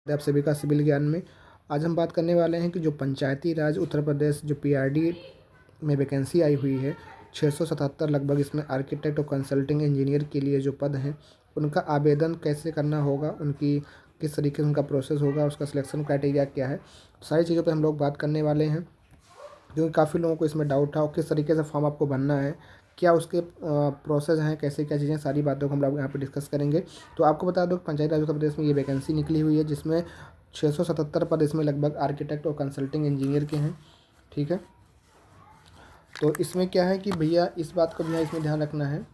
आप सभी का सिविल ज्ञान में। आज हम बात करने वाले हैं कि जो पंचायती राज उत्तर प्रदेश जो पीआरडी में वैकेंसी आई हुई है 677 लगभग, इसमें आर्किटेक्ट और कंसल्टिंग इंजीनियर के लिए जो पद हैं उनका आवेदन कैसे करना होगा, उनकी किस तरीके से उनका प्रोसेस होगा, उसका सिलेक्शन क्राइटेरिया क्या है, सारी चीज़ों पर हम लोग बात करने वाले हैं। क्योंकि काफ़ी लोगों को इसमें डाउट था और किस तरीके से फॉर्म आपको भरना है, क्या उसके प्रोसेस हैं, कैसे क्या चीज़ें, सारी बातों को हम लोग यहाँ पे डिस्कस करेंगे। तो आपको बता दो पंचायती राज उत्तर प्रदेश में ये वैकेंसी निकली हुई है जिसमें 677 पद इसमें लगभग आर्किटेक्ट और कंसल्टिंग इंजीनियर के हैं। ठीक है, तो इसमें क्या है कि भैया इस बात को भैया इसमें ध्यान रखना है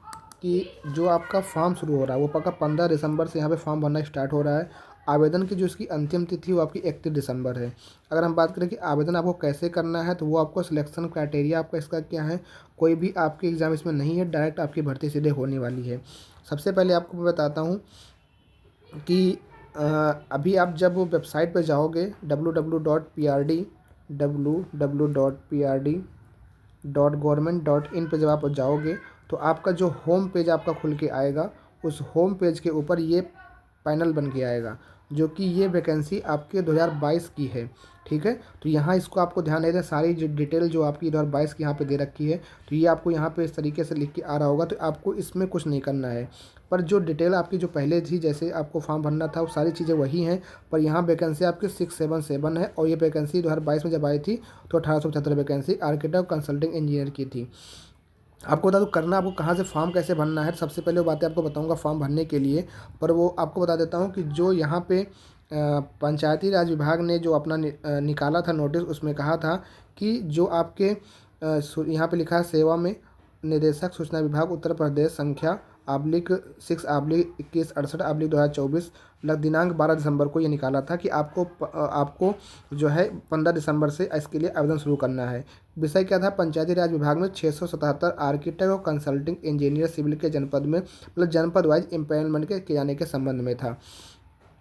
कि जो आपका फॉर्म शुरू हो रहा है वो पक्का 15 दिसंबर से यहाँ पे फॉर्म भरना स्टार्ट हो रहा है। आवेदन की जो इसकी अंतिम तिथि वो आपकी 31 दिसंबर है। अगर हम बात करें कि आवेदन आपको कैसे करना है, तो वो आपको सिलेक्शन क्राइटेरिया आपका इसका क्या है, कोई भी आपके एग्ज़ाम इसमें नहीं है, डायरेक्ट आपकी भर्ती सीधे होने वाली है। सबसे पहले आपको मैं बताता हूँ कि अभी आप जब वेबसाइट पर जाओगे www.prd.gov.in पे जब आप जाओगे तो आपका जो होम पेज आपका खुल के आएगा, उस होम पेज के ऊपर ये पैनल बन के आएगा जो कि ये वैकेंसी आपके 2022 की है। ठीक है, तो यहाँ इसको आपको ध्यान देना, सारी जो डिटेल जो आपकी 2022 की यहाँ पे दे रखी है, तो ये आपको यहाँ पे इस तरीके से लिख के आ रहा होगा, तो आपको इसमें कुछ नहीं करना है। पर जो डिटेल आपकी जो पहले थी, जैसे आपको फॉर्म भरना था, वो सारी चीज़ें वही हैं, पर यहाँ वैकेंसी आपकी 677 है और ये वैकेंसी 2022 में जब आई थी तो 1875 वैकेंसी आर्किटेक्ट कंसल्टिंग इंजीनियर की थी। आपको बता दूँ करना आपको कहाँ से फॉर्म कैसे भरना है, सबसे पहले वो बातें आपको बताऊंगा फॉर्म भरने के लिए। पर वो आपको बता देता हूँ कि जो यहाँ पे पंचायती राज विभाग ने जो अपना निकाला था नोटिस, उसमें कहा था कि जो आपके यहाँ पे लिखा है सेवा में निदेशक सूचना विभाग उत्तर प्रदेश संख्या /6/2168/2024 दिनांक 12 दिसंबर को ये निकाला था कि आपको जो है 15 दिसंबर से इसके लिए आवेदन शुरू करना है। विषय क्या था, पंचायती राज विभाग में 677 आर्किटेक्ट और कंसल्टिंग इंजीनियर सिविल के जनपद में मतलब जनपद वाइज एम्पैनलमेंट के किए जाने के संबंध में था।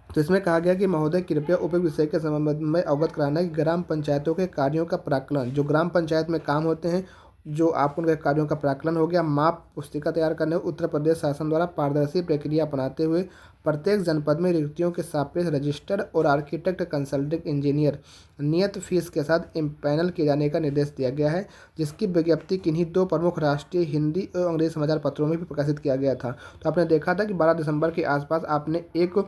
तो इसमें कहा गया कि महोदय कृपया उपयुक्त विषय के संबंध में अवगत कराना है कि ग्राम पंचायतों के कार्यों का प्राक्कलन, जो ग्राम पंचायत में काम होते हैं, जो आप उनके कार्यों का प्राक्कलन हो गया, माप पुस्तिका तैयार करने उत्तर प्रदेश शासन द्वारा पारदर्शी प्रक्रिया अपनाते हुए प्रत्येक जनपद में रिक्तियों के सापेक्ष रजिस्टर्ड और आर्किटेक्ट कंसल्टिंग इंजीनियर नियत फीस के साथ पैनल किए जाने का निर्देश दिया गया है, जिसकी विज्ञप्ति किन्हीं 2 प्रमुख राष्ट्रीय हिंदी और अंग्रेजी समाचार पत्रों में भी प्रकाशित किया गया था। तो आपने देखा था कि 12 दिसंबर के आसपास आपने एक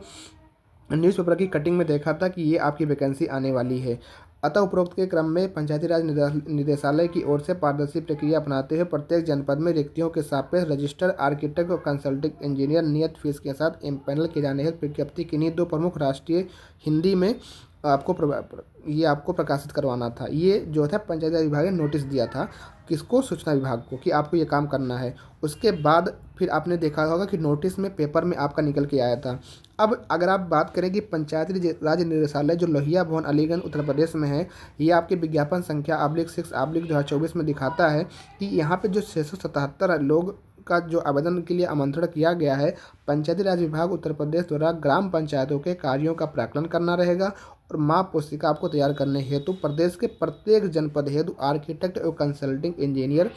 न्यूज़पेपर की कटिंग में देखा था कि ये आपकी वैकेंसी आने वाली है। अतः उपरोक्त के क्रम में पंचायती राज निदेशालय की ओर से पारदर्शी प्रक्रिया अपनाते हुए प्रत्येक जनपद में रिक्तियों के सापेक्ष रजिस्टर्ड आर्किटेक्ट और कंसल्टिंग इंजीनियर नियत फीस के साथ पैनल किए जाने हेतु विज्ञप्ति किन्हीं 2 प्रमुख राष्ट्रीय हिंदी में आपको प्रकाशित करवाना था। ये जो था पंचायती राज विभाग ने नोटिस दिया था किसको, सूचना विभाग को, कि आपको ये काम करना है। उसके बाद फिर आपने देखा होगा कि नोटिस में पेपर में आपका निकल के आया था। अब अगर आप बात करें कि पंचायती राज निदेशालय जो लोहिया भवन अलीगंज उत्तर प्रदेश में है, ये आपके विज्ञापन संख्या /6/2024 में दिखाता है कि यहाँ पे जो 677 लोग का जो आवेदन के लिए आमंत्रण किया गया है, पंचायती राज विभाग उत्तर प्रदेश द्वारा ग्राम पंचायतों के कार्यों का प्राक्कलन करना रहेगा और माप पुस्तिका आपको तैयार करने हेतु प्रदेश के प्रत्येक जनपद हेतु आर्किटेक्ट और कंसल्टिंग इंजीनियर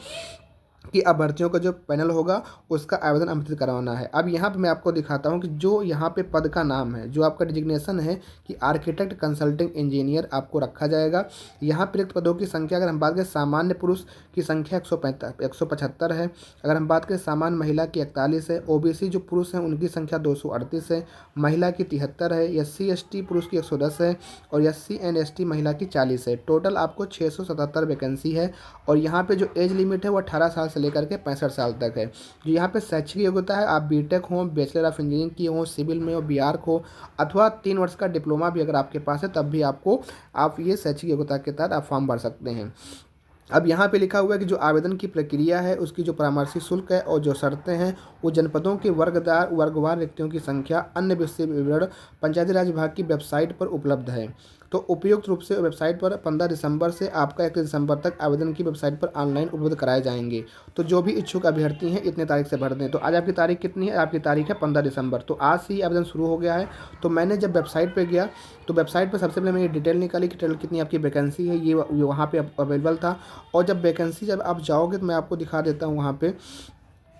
कि अभ्यर्थियों का जो पैनल होगा उसका आवेदन आमंत्रित करवाना है। अब यहाँ पे मैं आपको दिखाता हूँ कि जो यहाँ पे पद का नाम है, जो आपका डिजिग्नेशन है कि आर्किटेक्ट कंसल्टिंग इंजीनियर आपको रखा जाएगा। यहाँ पर रिक्त पदों की संख्या अगर हम बात करें, सामान्य पुरुष की संख्या 175 है, अगर हम बात करें सामान्य महिला की 41 है, ओबीसी जो पुरुष हैं उनकी संख्या 238 है, महिला की 73 है, SC/ST पुरुष की 110 है और SC/ST महिला की 40 है। टोटल आपको 677 वैकेंसी है और यहाँ पे जो एज लिमिट है वो 18 साल से लेकर के 65 साल तक है। जो यहाँ पे शैक्षिक योग्यता है, आप बीटेक हो, बैचलर ऑफ इंजीनियरिंग की हो, सिविल में हो, बीआर्क हो, अथवा 3 वर्ष का डिप्लोमा भी अगर आपके पास है तब भी आप ये शैक्षिक योग्यता के तहत आप फॉर्म भर सकते हैं। अब यहाँ पे लिखा हुआ है कि जो आवेदन की प्रक्रिया है उसकी जो परामर्शी शुल्क है और जो शर्तें हैं वो जनपदों के वर्गवार रिक्तियों की संख्या अन्य विषय विवरण पंचायती राज विभाग की वेबसाइट पर उपलब्ध है। तो उपयुक्त रूप से वेबसाइट पर 15 दिसंबर से आपका 31 दिसंबर तक आवेदन की वेबसाइट पर ऑनलाइन उपलब्ध कराए जाएंगे। तो जो भी इच्छुक अभ्यर्थी हैं इतने तारीख से भर दें। तो आज आपकी तारीख कितनी है, आपकी तारीख है 15 दिसंबर। तो आज से ही आवेदन शुरू हो गया है। तो मैंने जब वेबसाइट पर गया तो वेबसाइट पर सबसे पहले मैंने डिटेल निकाली कि टोटल कितनी आपकी वैकेंसी है, ये वहाँ पर अवेलेबल था। और जब वैकेंसी जब आप जाओगे तो मैं आपको दिखा देता हूँ वहाँ पर,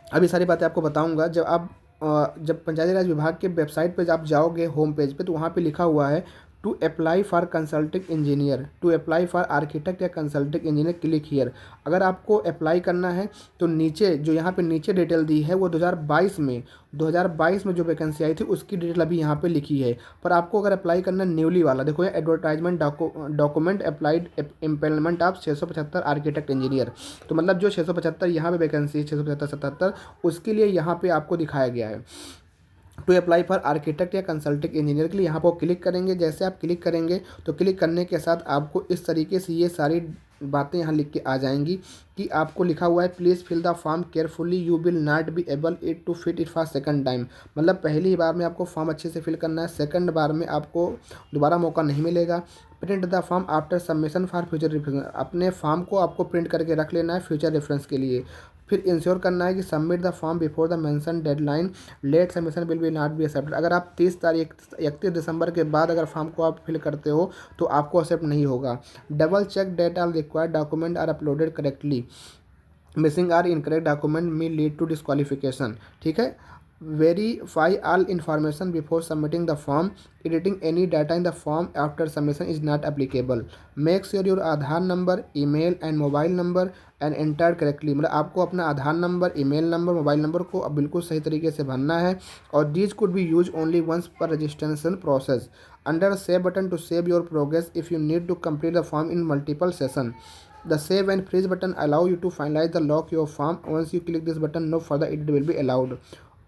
अभी सारी बातें आपको बताऊँगा। जब आप जब पंचायती राज विभाग के वेबसाइट पे आप जाओगे होम पेज पे, तो वहाँ पे लिखा हुआ है to apply for consulting engineer, to apply for architect या कंसल्टिंग इंजीनियर क्लिक हियर। अगर आपको अप्लाई करना है तो नीचे जो यहाँ पे नीचे डिटेल दी है वो 2022 में जो वैकेंसी आई थी उसकी डिटेल अभी यहाँ पे लिखी है। पर आपको अगर अप्लाई करना है न्यूली वाला, देखो ये advertisement document applied employment of 675 architect engineer, तो मतलब जो 675 यहाँ पे वैकेंसी 675 77 उसके लिए यहाँ पे आपको दिखाया गया है टू अप्लाई फॉर आर्किटेक्ट या कंसल्टिंग इंजीनियर के लिए। यहाँ पर क्लिक करेंगे, जैसे आप क्लिक करेंगे तो क्लिक करने के साथ आपको इस तरीके से ये सारी बातें यहाँ लिख के आ जाएंगी कि आपको लिखा हुआ है please fill the form carefully, you will not be able it to fit it for second time. मतलब पहली बार में आपको फॉर्म अच्छे से फिल करना है, सेकंड बार में आपको दोबारा मौका नहीं मिलेगा। Print the form after submission for future reference, अपने फॉर्म को आपको प्रिंट करके रख लेना है फ्यूचर रेफरेंस के लिए। फिर इंश्योर करना है कि submit the form before the mention deadline, late submission will be not be accepted. अगर आप 31 दिसंबर के बाद अगर फॉर्म को आप फिल करते हो तो आपको एक्सेप्ट नहीं होगा। Double check that are required document are uploaded correctly, missing or incorrect document may lead to disqualification. ठीक है, verify all information before submitting the form, editing any data in the form after submission is not applicable. Make sure your Aadhaar number, email and mobile number and entered correctly. मतलब आपको अपना Aadhaar number, email number, mobile number को अब बिल्कुल सही तरीके से भरना है। और these could be use only once पर registration process. Under save button to save your progress if you need to complete the form in multiple session. The save and freeze button allow you to finalize the lock your form. Once you click this button, no further edit will be allowed.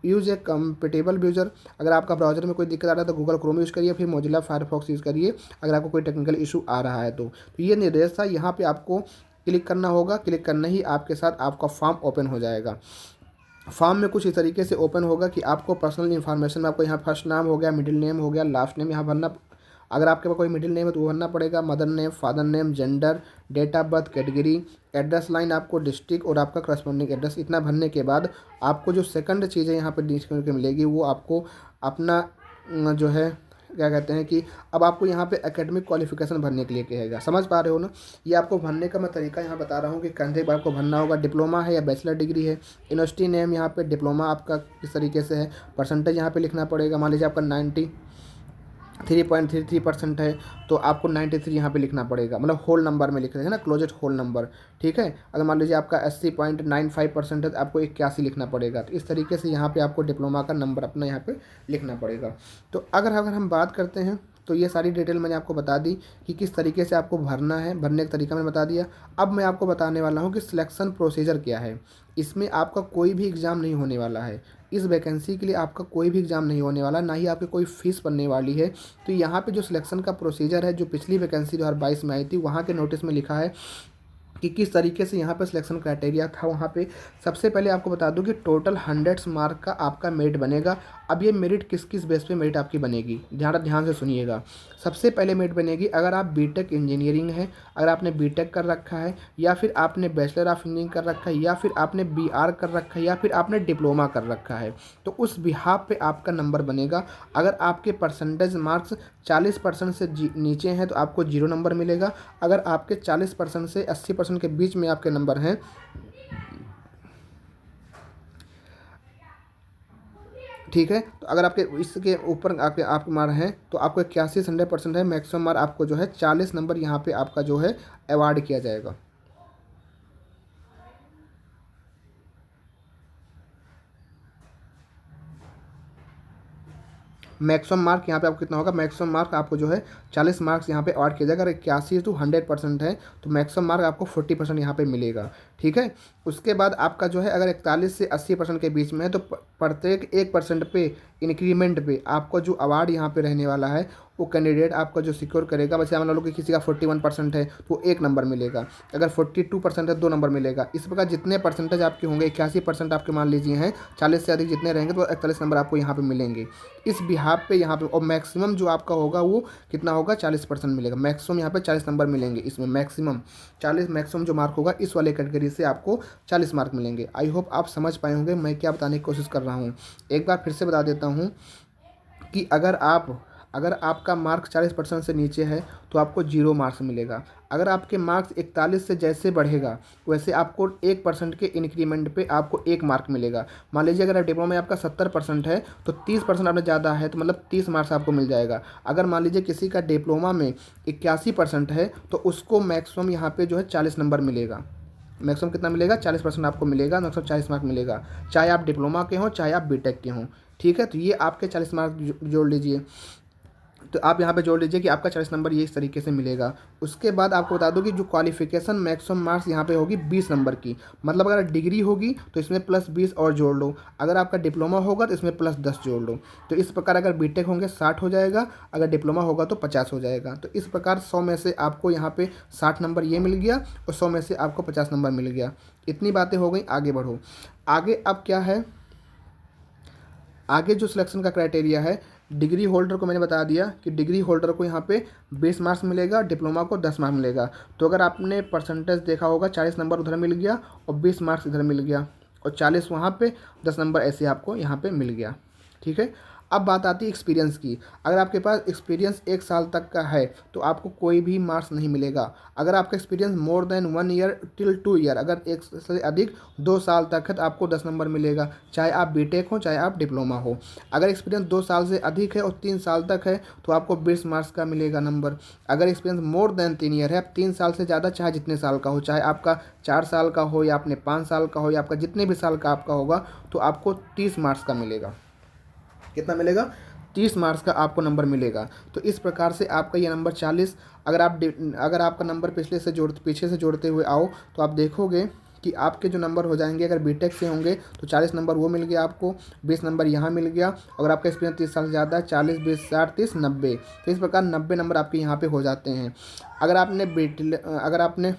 Use A compatible browser, अगर आपका browser में कोई दिक्कत आ रहा है तो Google Chrome use करिए, फिर मोजिला फायरफॉक्स यूज़ करिए अगर आपको कोई टेक्निकल इशू आ रहा है तो ये निर्देश था। यहाँ पे आपको क्लिक करना होगा, क्लिक करना ही आपके साथ आपका फॉर्म ओपन हो जाएगा। फॉर्म में कुछ इस तरीके से ओपन होगा कि आपको पर्सनल इन्फॉर्मेशन में आपको यहाँ फर्स्ट नाम हो गया, मिडिल नेम हो गया, लास्ट नेम यहाँ भरना। अगर आपके पास कोई मिडिल नेम है तो वो भरना पड़ेगा, mother name, father name, gender, date of birth, category, address line आपको डिस्ट्रिक्ट और आपका करस्पॉन्डिंग एड्रेस। इतना भरने के बाद आपको जो सेकंड चीज़ है यहाँ पर डिस्क्रिप्शन के मिलेगी वो आपको अपना जो है क्या कहते हैं कि अब आपको यहाँ पे एकेडमिक क्वालिफिकेशन भरने के लिए कहेगा। समझ पा रहे हो ना, ये आपको भरने का मैं तरीका यहाँ बता रहा हूँ कि कंधे पर आपको भरना होगा। डिप्लोमा है या बैचलर डिग्री है, यूनिवर्सिटी नेम यहाँ पे डिप्लोमा आपका किस तरीके से है, परसेंटेज यहाँ पे लिखना पड़ेगा। मान लीजिए आपका 93.33% है तो आपको 93 यहाँ पे लिखना पड़ेगा, मतलब होल नंबर में लिख रहे हैं ना, क्लोजेड होल नंबर। ठीक है, अगर मान लीजिए आपका 80.95% है तो आपको 81 लिखना पड़ेगा। तो इस तरीके से यहाँ पे आपको डिप्लोमा का नंबर अपना यहाँ पे लिखना पड़ेगा। तो अगर हम बात करते हैं तो ये सारी डिटेल मैंने आपको बता दी कि किस तरीके से आपको भरना है, भरने का तरीका मैंने बता दिया। अब मैं आपको बताने वाला हूँ कि सिलेक्शन प्रोसीजर क्या है। इसमें आपका कोई भी एग्ज़ाम नहीं होने वाला है, इस वैकेंसी के लिए आपका कोई भी एग्ज़ाम नहीं होने वाला, ना ही आपकी कोई फ़ीस बनने वाली है। तो यहाँ पे जो सिलेक्शन का प्रोसीजर है, जो पिछली वैकेंसी 2022 में आई थी वहाँ के नोटिस में लिखा है कि किस तरीके से यहाँ पे सिलेक्शन क्राइटेरिया था। वहाँ पे सबसे पहले आपको बता दूँ कि टोटल 100 मार्क का आपका मेरिट बनेगा। अब ये मेरिट किस किस बेस पे मेरिट आपकी बनेगी, ध्यान से सुनिएगा। सबसे पहले मेरिट बनेगी अगर आप बीटेक इंजीनियरिंग है, अगर आपने बीटेक कर रखा है, या फिर आपने बैचलर ऑफ इंजीनियरिंग कर रखा है, या फिर आपने बीआर कर रखा है, या फिर आपने डिप्लोमा कर रखा है, तो उस बिहाफ पे आपका नंबर बनेगा। अगर आपके परसेंटेज मार्क्स 40% से नीचे हैं तो आपको 0 नंबर मिलेगा। अगर आपके 40% से 80% के बीच में आपके नंबर हैं, ठीक है, तो अगर आपके इसके ऊपर आपके मार्क हैं तो आपको 81 से 100% है, मैक्सिमम मार्क आपको जो है 40 नंबर यहाँ पे आपका जो है अवार्ड किया जाएगा। मैक्सिमम मार्क यहाँ पे आपको कितना होगा, मैक्सिमम मार्क आपको जो है 40 मार्क्स यहाँ पे अवार्ड किया जाएगा। अगर 81 to 100% है तो मैक्सिमम मार्क आपको 40% यहाँ पे मिलेगा। ठीक है, उसके बाद आपका जो है अगर 41 से 80% के बीच में है तो प्रत्येक 1% पे इंक्रीमेंट पे आपको जो अवार्ड यहाँ पे रहने वाला है वो कैंडिडेट आपका जो सिक्योर करेगा। वैसे मान लो कि किसी का 41% है तो 1 नंबर मिलेगा, अगर 42% है 2 नंबर मिलेगा। इस प्रकार जितने परसेंटेज आपके होंगे, 81% आपके मान लीजिए हैं, 40 से अधिक जितने रहेंगे तो 41 नंबर आपको यहाँ पे मिलेंगे इस बिहाफ पे यहाँ पे। और मैक्सिमम जो आपका होगा वो कितना होगा, 40% मिलेगा। मैक्सिमम यहाँ पे 40 नंबर मिलेंगे इसमें, मैक्सिमम 40 मैक्सिमम जो मार्क होगा इस वाले कैटेगरी से आपको 40 मार्क मिलेंगे। आई होप आप समझ पाए होंगे मैं क्या बताने की कोशिश कर रहा हूँ। एक बार फिर से बता देता हूँ कि अगर आप अगर आपका मार्क्स 40% से नीचे है तो आपको 0 मार्क्स मिलेगा। अगर आपके मार्क्स 41 से जैसे बढ़ेगा वैसे आपको 1% के इंक्रीमेंट पे आपको 1 मार्क मिलेगा। मान लीजिए अगर डिप्लोमा में आपका 70% है तो 30% आपने ज़्यादा है तो मतलब 30 मार्क्स आपको मिल जाएगा। अगर मान लीजिए किसी का डिप्लोमा में 81% है तो उसको मैक्सिमम यहाँ पे जो है 40 नंबर मिलेगा। मैक्सिमम कितना मिलेगा? 40% आपको मिलेगा, मैक्सिमम 40 मार्क मिलेगा, चाहे आप डिप्लोमा के हों चाहे आप बीटेक के हों। ठीक है, तो ये आपके 40 मार्क जोड़ लीजिए। तो आप यहाँ पे जोड़ लीजिए कि आपका 40 नंबर ये इस तरीके से मिलेगा। उसके बाद आपको बता दूँ कि जो क्वालिफिकेशन मैक्सिमम मार्क्स यहाँ पे होगी 20 नंबर की, मतलब अगर डिग्री होगी तो इसमें +20 और जोड़ लो, अगर आपका डिप्लोमा होगा तो इसमें +10 जोड़ लो। तो इस प्रकार अगर बीटेक होंगे 60 हो जाएगा, अगर डिप्लोमा होगा तो 50 हो जाएगा। तो इस प्रकार 100 में से आपको यहाँ पे 60 नंबर ये मिल गया और 100 में से आपको 50 नंबर मिल गया। इतनी बातें हो गई, आगे बढ़ो। आगे अब क्या है, आगे जो सिलेक्शन का क्राइटेरिया है, डिग्री होल्डर को मैंने बता दिया कि डिग्री होल्डर को यहाँ पे 20 मार्क्स मिलेगा, डिप्लोमा को 10 मार्क्स मिलेगा। तो अगर आपने परसेंटेज देखा होगा 40 नंबर उधर मिल गया और 20 मार्क्स इधर मिल गया और 40 वहाँ पे, 10 नंबर ऐसे आपको यहाँ पे मिल गया। ठीक है, अब बात आती है एक्सपीरियंस की। अगर आपके पास एक्सपीरियंस 1 साल तक का है तो आपको कोई भी मार्क्स नहीं मिलेगा। अगर आपका experience more than 1 year till 2 year, अगर एक से अधिक 2 साल तक है तो आपको 10 नंबर मिलेगा, चाहे आप बीटेक हो चाहे आप डिप्लोमा हो। अगर एक्सपीरियंस 2 साल से अधिक है और 3 साल तक है तो आपको 20 मार्क्स का मिलेगा नंबर। अगर एक्सपीरियंस मोर देन 3 ईयर है, आप 3 साल से ज़्यादा चाहे जितने साल का हो, चाहे आपका 4 साल का हो या आपने 5 साल का हो या आपका जितने भी साल का आपका होगा, तो आपको 30 मार्क्स का मिलेगा। कितना मिलेगा? 30 मार्क्स का आपको नंबर मिलेगा। तो इस प्रकार से आपका ये नंबर 40, अगर आपका नंबर पीछे से जोड़ते हुए आओ तो आप देखोगे कि आपके जो नंबर हो जाएंगे, अगर बीटेक से होंगे तो 40 नंबर वो मिल गया आपको, 20 नंबर यहाँ मिल गया। अगर आपका एक्सपीरियंस 30 साल से ज़्यादा है, 40, 20, 60, 30, 90, तो इस प्रकार 90 नंबर आपके यहाँ पे हो जाते हैं। अगर आपने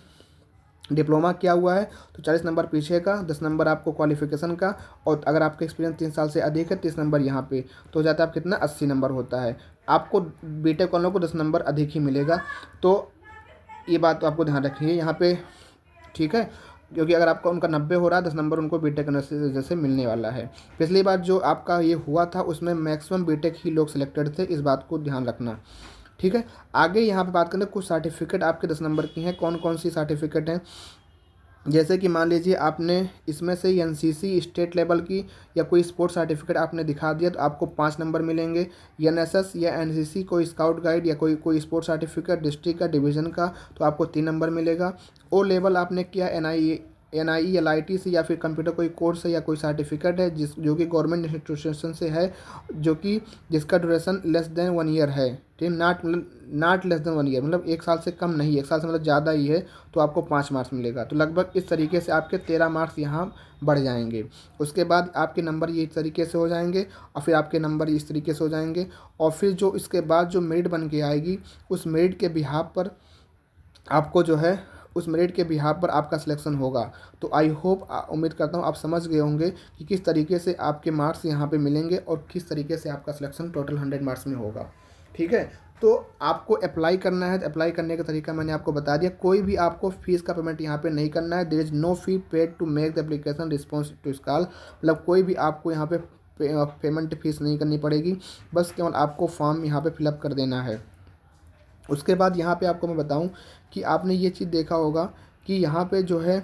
डिप्लोमा किया हुआ है तो 40 नंबर पीछे का, 10 नंबर आपको क्वालिफिकेशन का, और अगर आपका एक्सपीरियंस 3 साल से अधिक है 30 नंबर यहाँ पे, तो हो जाता है आप कितना 80 नंबर होता है। आपको बीटेक वालों को 10 नंबर अधिक ही मिलेगा। तो ये बात तो आपको ध्यान रखिए यहाँ पे, ठीक है, क्योंकि अगर आपका उनका 90 हो रहा है, 10 नंबर उनको बीटेक जैसे मिलने वाला है। पिछली बार जो आपका ये हुआ था उसमें मैक्सिमम बीटेक ही लोग सिलेक्टेड थे, इस बात को ध्यान रखना। ठीक है, आगे यहाँ पे बात करें कुछ सर्टिफिकेट आपके 10 नंबर की हैं। कौन कौन सी सर्टिफिकेट हैं? जैसे कि मान लीजिए आपने इसमें से एनसीसी स्टेट लेवल की या कोई स्पोर्ट्स सर्टिफिकेट आपने दिखा दिया तो आपको 5 नंबर मिलेंगे। एनएसएस या एनसीसी कोई स्काउट गाइड या कोई स्पोर्ट्स सर्टिफिकेट डिस्ट्रिक्ट का, डिवीज़न का, तो आपको 3 नंबर मिलेगा। ओ लेवल आपने किया एनआई एलआईटी से या फिर कंप्यूटर कोई कोर्स है या कोई सर्टिफिकेट है जो कि गवर्नमेंट इंस्टीट्यूशन से है, जिसका ड्यूरेशन लेस देन 1 ईयर है। ठीक, नॉट लेस देन 1 ईयर, मतलब 1 साल से कम नहीं, 1 साल से मतलब ज़्यादा ही है, तो आपको 5 मार्क्स मिलेगा। तो लगभग इस तरीके से आपके 13 मार्क्स यहाँ बढ़ जाएंगे। उसके बाद आपके नंबर ये इस तरीके से हो जाएंगे और फिर आपके नंबर इस तरीके से हो जाएंगे, और फिर जो इसके बाद जो मेरिट बन के आएगी उस मेरिट के बिहाफ पर आपको जो है उस मेरिट के बिहाफ पर आपका सिलेक्शन होगा। तो आई होप, उम्मीद करता हूँ आप समझ गए होंगे कि किस तरीके से आपके मार्क्स यहाँ पे मिलेंगे और किस तरीके से आपका सिलेक्शन टोटल 100 मार्क्स में होगा। ठीक है, तो आपको अप्लाई करना है, तो अप्लाई करने का तरीका मैंने आपको बता दिया। कोई भी आपको फीस का पेमेंट यहाँ पे नहीं करना है। There is no fee paid to make the application response to स्कॉल, मतलब कोई भी आपको यहाँ पे पेमेंट फीस नहीं करनी पड़ेगी, बस केवल आपको फॉर्म यहाँ पे फिलअप कर देना है। उसके बाद यहाँ पे आपको मैं बताऊँ कि आपने ये चीज़ देखा होगा कि यहाँ पे जो है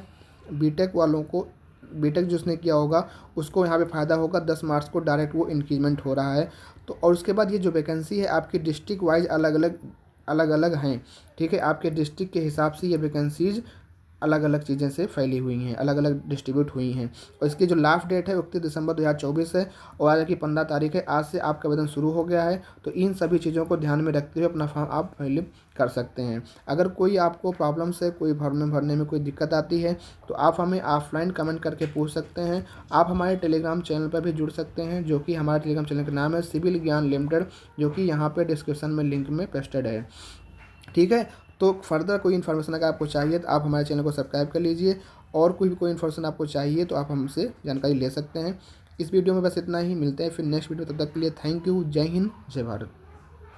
बीटेक वालों को, बीटेक जिसने किया होगा उसको यहाँ पे फ़ायदा होगा, 10 मार्क्स को डायरेक्ट वो इंक्रीमेंट हो रहा है। तो और उसके बाद ये जो वैकेंसी है आपकी डिस्ट्रिक्ट वाइज अलग अलग हैं। ठीक है, आपके डिस्ट्रिक्ट के हिसाब से ये वैकेंसीज अलग अलग चीज़ें से फैली हुई हैं, अलग अलग डिस्ट्रीब्यूट हुई हैं। और इसकी जो लास्ट डेट है 31 दिसंबर 2024 है और आज की 15 तारीख है। आज से आपका आवेदन शुरू हो गया है। तो इन सभी चीज़ों को ध्यान में रखते हुए अपना फॉर्म आप फिलअप कर सकते हैं। अगर कोई आपको प्रॉब्लम्स है, कोई भरने में कोई दिक्कत आती है तो आप हमें ऑफलाइन कमेंट करके पूछ सकते हैं। आप हमारे टेलीग्राम चैनल पर भी जुड़ सकते हैं, जो कि हमारे टेलीग्राम चैनल का नाम है सिविल ज्ञान लिमिटेड, जो कि यहाँ पर डिस्क्रिप्शन में लिंक में पेस्टेड है। ठीक है, तो फर्दर कोई इन्फॉर्मेशन अगर आपको चाहिए तो आप हमारे चैनल को सब्सक्राइब कर लीजिए, और कोई इन्फॉर्मेशन आपको चाहिए तो आप हमसे जानकारी ले सकते हैं। इस वीडियो में बस इतना ही, मिलते हैं फिर नेक्स्ट वीडियो, तब तक के लिए थैंक यू। जय हिंद, जय भारत।